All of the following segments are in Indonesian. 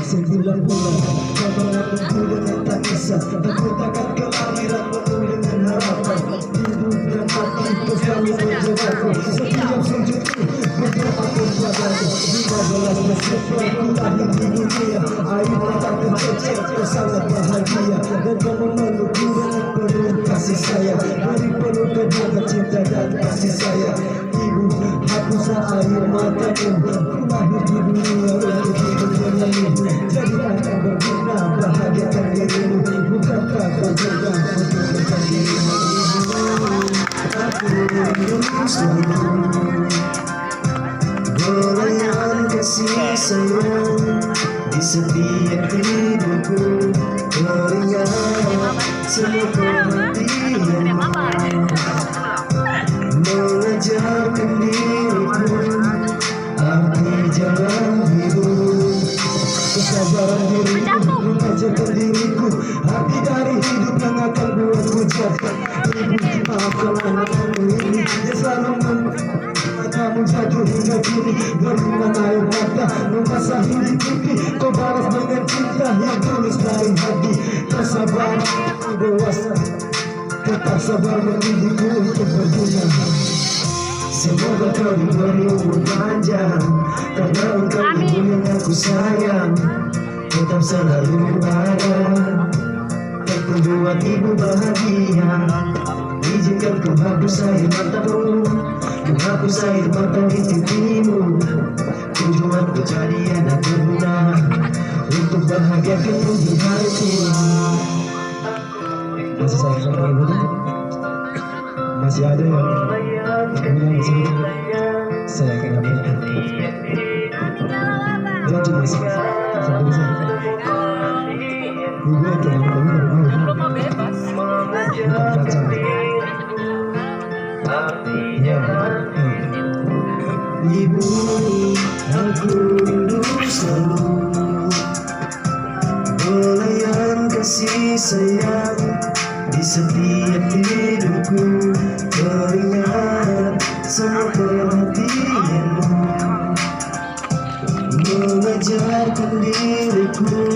Sembilan bulan kabar pemuda yang tak bisa terputarkan ke akhirat penuh dengan harapan. Hidup dan mati selalu menjagaku. Setiap sujudku berdoa kepadamu. 15 menit ku lahir di dunia. Air mata tercecet, kau sangat bahagia. Dan kau memelukku dengan penuh kasih sayang. Dari penuh kejaga cinta dan kasih sayang. Ibu, hapuslah air matamu. Ku lahir di dunia untuk hidup denganmu. Jadikan kau berguna, bahagiakan dirimu. Bukankah kau juga untuk menjadi dirimu? Aku selalu belayan kasih sayang di setiap hidupku. Teringat semua perhatianmu, mengajarkan diriku arti jalan hidup. Kesabaran diriku, mengajarkan diriku arti dari hidup yang akan buatku jatuh. Ibu, maafkan anakku ini, dia selalu kamu jatuh hingga kini. Beriman air mata membasahi di pipi. Kau balas dengan cinta yang tulus dari hati. Kesabaran dewasa, tetap sabar mendidikku untuk berguna. Semoga kau diberi umur panjang, karena engkau ibu yang aku sayang. Tetap selalu ada, tak membuat ibu bahagia. Izinkan ku hapus air matamu, ku hapus air mata di pipimu. Tujuanku jadi anak berguna, untuk bahagiakanmu di hati. Masih sayang sama ibu tuh? Masih ada yang bilang di sini saya akan ambil. Dia cuma satu bisa. Ibu yang kena belum mau bebas. Baca. Ya. Ibu, aku rindu selalu belayan kasih sayang di setiap hidupku. Teringat semua perhatianmu, mengajarkan diriku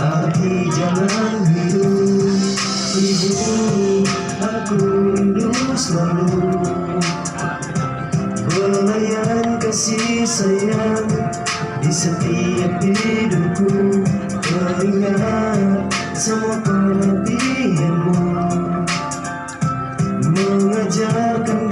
arti jalan hidup. Ibu, aku rindu selalu belayan kasih sayang di setiap hidupku. Teringat semua perhatianmu, mengajarkan